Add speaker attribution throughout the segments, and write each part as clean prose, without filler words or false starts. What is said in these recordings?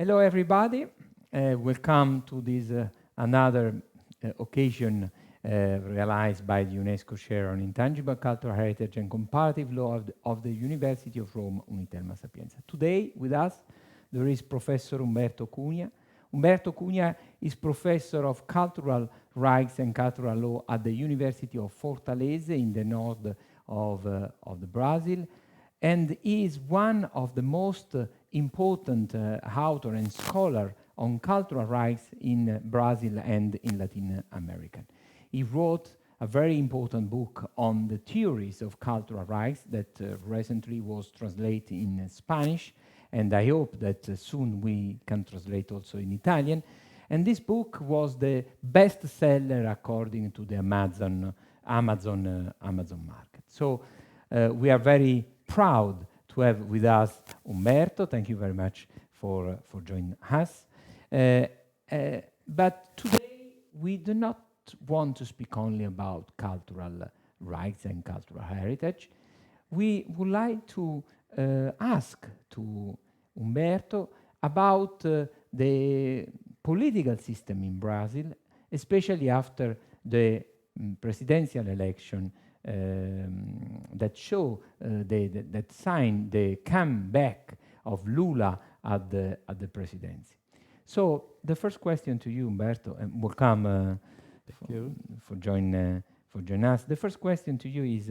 Speaker 1: Hello, everybody. Welcome to this another occasion realized by the UNESCO Chair on Intangible Cultural Heritage and Comparative Law of the University of Rome, Unitelma Sapienza. Today, with us, there is Professor Humberto Cunha. Humberto Cunha is Professor of Cultural Rights and Cultural Law at the University of Fortaleza in the north of the Brazil, and is one of the most important author and scholar on cultural rights in Brazil and in Latin America. He wrote a very important book on the theories of cultural rights that recently was translated in Spanish, and I hope that soon we can translate also in Italian. And this book was the bestseller according to the Amazon market. So we are very proud to have with us Humberto. Thank you very much for joining us. But today we do not want to speak only about cultural rights and cultural heritage. We would like to ask to Humberto about the political system in Brazil, especially after the presidential election that show that sign the comeback of Lula at the presidency. So the first question to you, Humberto, and welcome for joining us. The first question to you is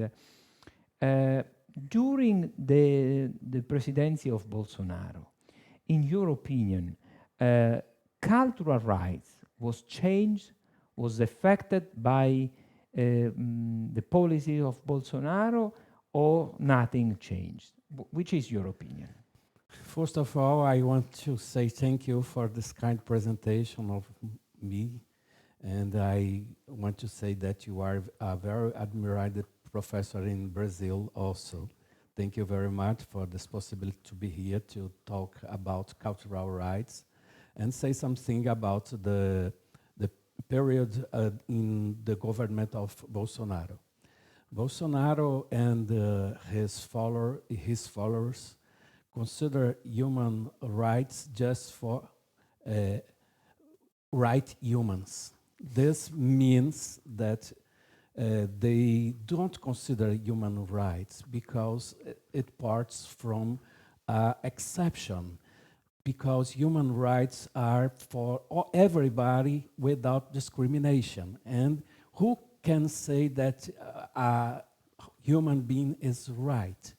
Speaker 1: during the presidency of Bolsonaro, in your opinion, cultural rights was changed, was affected by the policy of Bolsonaro, or nothing changed? Which is your opinion?
Speaker 2: First of all, I want to say thank you for this kind presentation of me. And I want to say that you are a very admired professor in Brazil also. Thank you very much for this possibility to be here to talk about cultural rights and say something about the period in the government of Bolsonaro. Bolsonaro and his followers consider human rights just for right humans. This means that they don't consider human rights because it parts from exception, because human rights are for everybody without discrimination. And who can say that a human being is right?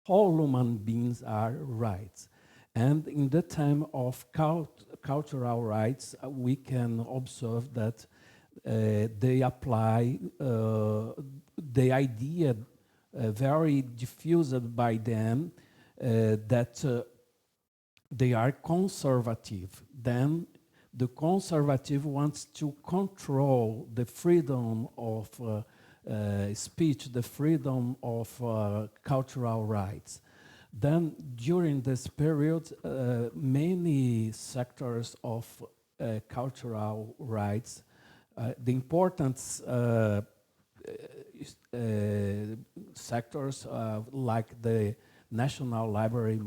Speaker 2: All human beings are right. And in the time of cultural rights, we can observe that they apply the idea very diffused by them that they are conservative. Then the conservative wants to control the freedom of speech, the freedom of cultural rights. Then during this period, many sectors of cultural rights, the important sectors like the National Library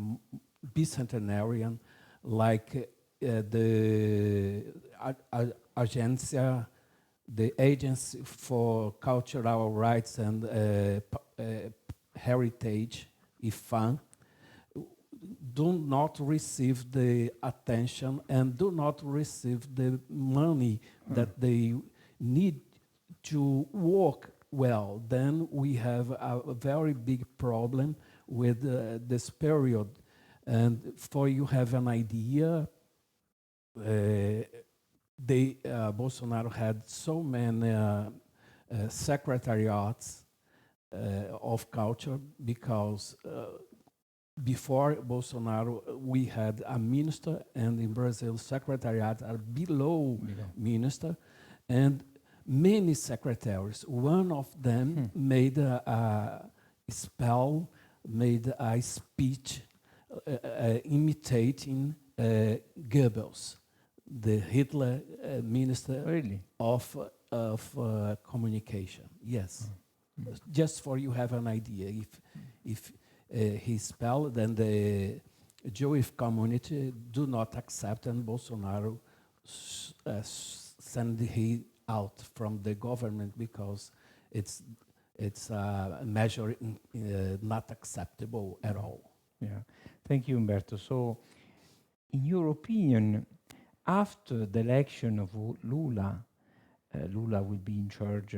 Speaker 2: Bicentenarian, like the Agência, the Agency for Cultural Rights and Heritage, IFAM, do not receive the attention and do not receive the money that they need to work well. Then we have a very big problem with this period. And for you have an idea, Bolsonaro had so many secretariats of culture because before Bolsonaro, we had a minister, and in Brazil, secretariat are below minister, and many secretaries. One of them made a spell, made a speech imitating Goebbels, the Hitler minister of communication. Yes, just for you have an idea. If he spelled, then Jewish community do not accept, and Bolsonaro send he out from the government because it's a measure not acceptable at all.
Speaker 1: Yeah. Thank you, Humberto. So, in your opinion, after the election of Lula, Lula will be in charge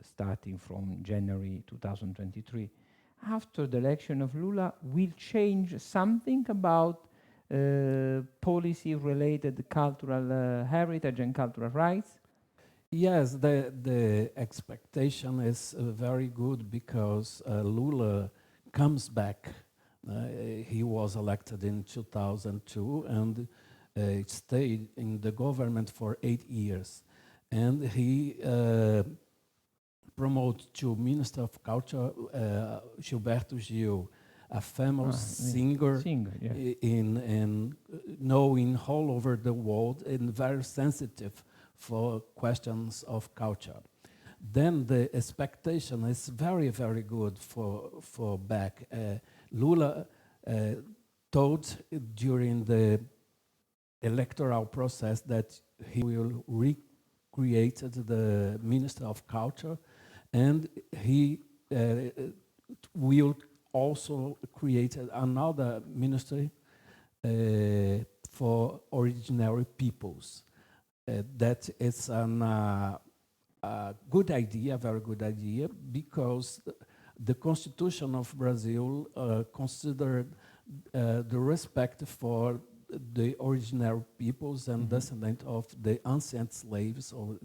Speaker 1: starting from January 2023. After the election of Lula, will change something about policy-related cultural heritage and cultural rights?
Speaker 2: Yes, the expectation is very good because Lula comes back. He was elected in 2002 and stayed in the government for 8 years. And he promoted to Minister of Culture Gilberto Gil, a famous singer,
Speaker 1: yeah.
Speaker 2: in knowing all over the world and very sensitive for questions of culture. Then the expectation is very, very good for back. Lula told during the electoral process that he will recreate the Minister of Culture, and he will also create another ministry for originary peoples. That is a good idea, very good idea, because the Constitution of Brazil considered the respect for the originary peoples and descendants of the ancient slaves or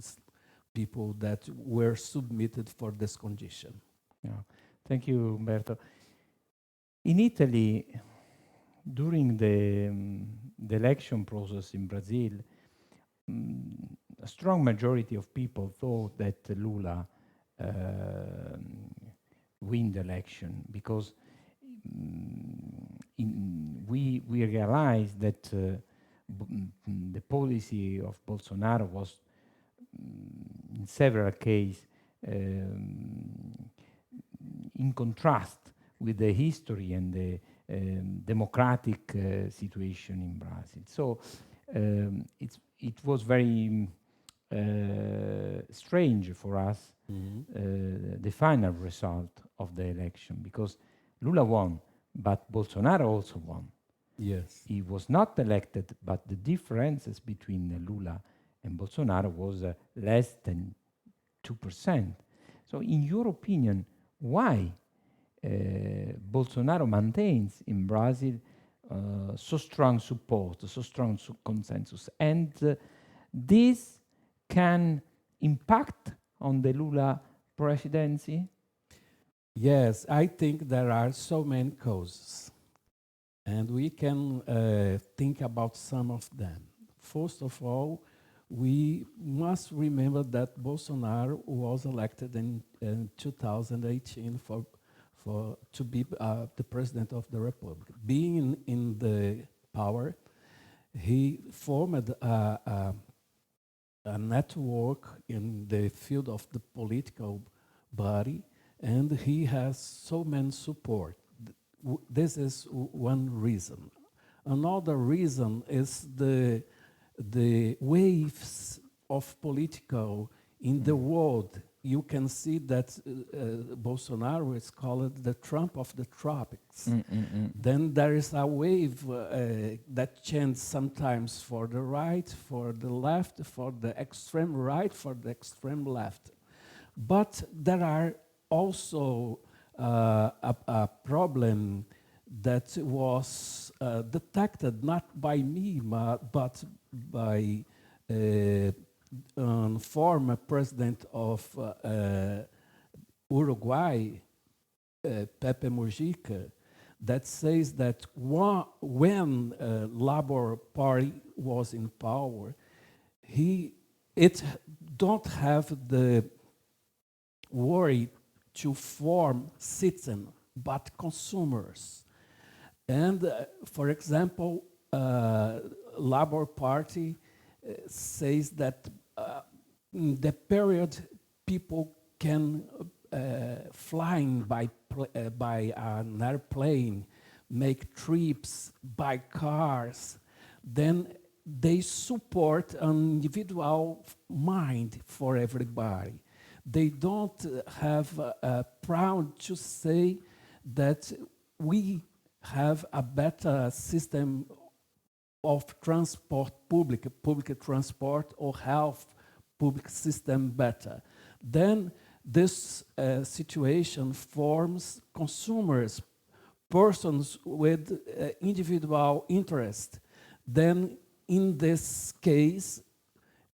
Speaker 2: people that were submitted for this condition.
Speaker 1: Yeah. Thank you, Humberto. In Italy, during the election process in Brazil, a strong majority of people thought that Lula win the election because we realized that the policy of Bolsonaro was in several cases in contrast with the history and the democratic situation in Brazil. So it was very strange for us the final result of the election because Lula won, but Bolsonaro also won.
Speaker 2: Yes.
Speaker 1: He was not elected, but the differences between Lula and Bolsonaro was less than 2%. So in your opinion, why Bolsonaro maintains in Brazil so strong support, so strong consensus, and this can impact on the Lula presidency?
Speaker 2: Yes, I think there are so many causes, and we can think about some of them. First of all, we must remember that Bolsonaro was elected in 2018 to be the president of the republic. Being in the power, he formed a network in the field of the political body, and he has so many support. This is one reason. Another reason is the waves of political in the world. You can see that Bolsonaro is called the Trump of the tropics. Then there is a wave that changes sometimes for the right, for the left, for the extreme right, for the extreme left. But there are also a problem that was detected not by me, but by former president of Uruguay, Pepe Mujica, that says that when Labour Party was in power, it don't have the worry to form citizens, but consumers. And for example, Labour Party says that in the period people can flying by an airplane make trips, buy cars, then they support an individual mind for everybody. They don't have proud to say that we have a better system of transport, public transport, or health public system better. Then this situation forms consumers, persons with individual interest. Then in this case,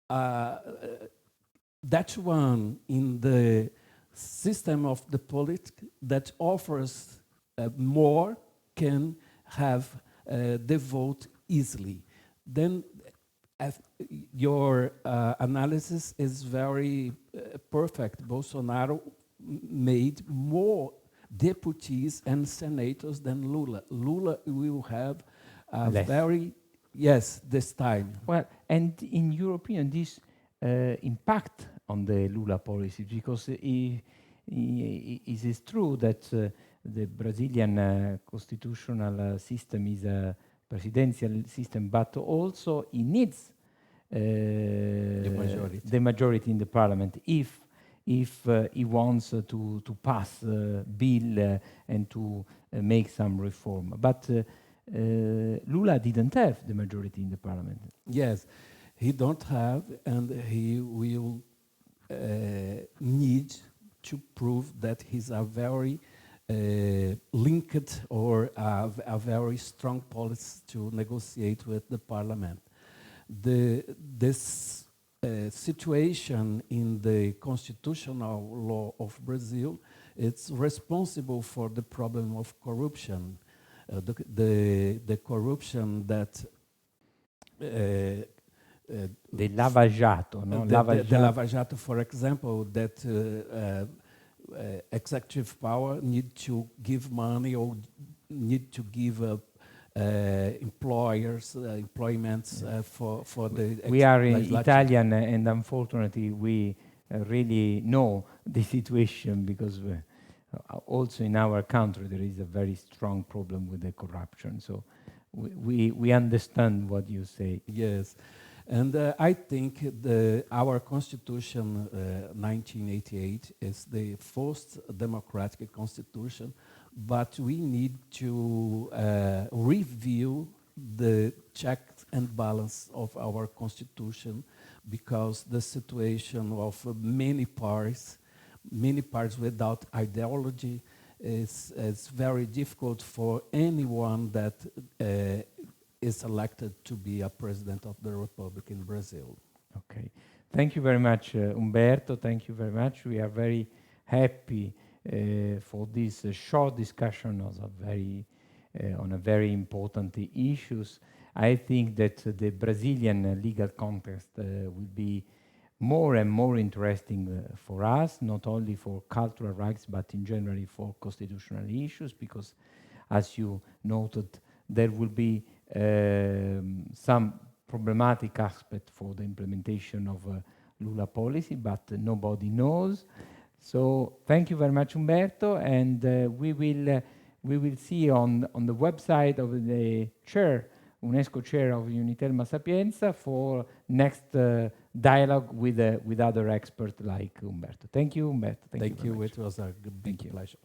Speaker 2: that one in the system of the politics that offers more can have the vote easily. Then your analysis is very perfect. Bolsonaro made more deputies and senators than Lula. Lula will have a
Speaker 1: Less.
Speaker 2: very, yes, this time.
Speaker 1: Well, and in your opinion, this impact on the Lula policy, because it is true that the Brazilian constitutional system is a presidential system, but also it needs the majority in the parliament if he wants to pass bill and to make some reform. But Lula didn't have the majority in the parliament.
Speaker 2: Yes, he don't have, and he will need to prove that he's a very linked or a very strong policy to negotiate with the parliament. This situation in the constitutional law of Brazil, it's responsible for the problem of corruption. The corruption that
Speaker 1: The Lava Jato, no?
Speaker 2: the Lava Jato, for example, that executive power need to give money or need to give employers employments for the.
Speaker 1: We are Italian, and unfortunately, we really know the situation because also in our country there is a very strong problem with the corruption. So we understand what you say.
Speaker 2: Yes. And I think our Constitution, 1988, is the first democratic constitution, but we need to review the checks and balance of our Constitution, because the situation of many parties without ideology is very difficult for anyone that is elected to be a president of the Republic in Brazil.
Speaker 1: Okay. Thank you very much, Humberto. Thank you very much. We are very happy for this short discussion on a very important issues. I think that the Brazilian legal context will be more and more interesting for us, not only for cultural rights, but in general for constitutional issues, because as you noted, there will be some problematic aspect for the implementation of Lula policy, but nobody knows. So thank you very much, Humberto, and we will see on the website of the chair, UNESCO chair of Unitelma Sapienza, for next dialogue with other experts like Humberto. Thank you, Humberto.
Speaker 2: Thank you. It was a big pleasure.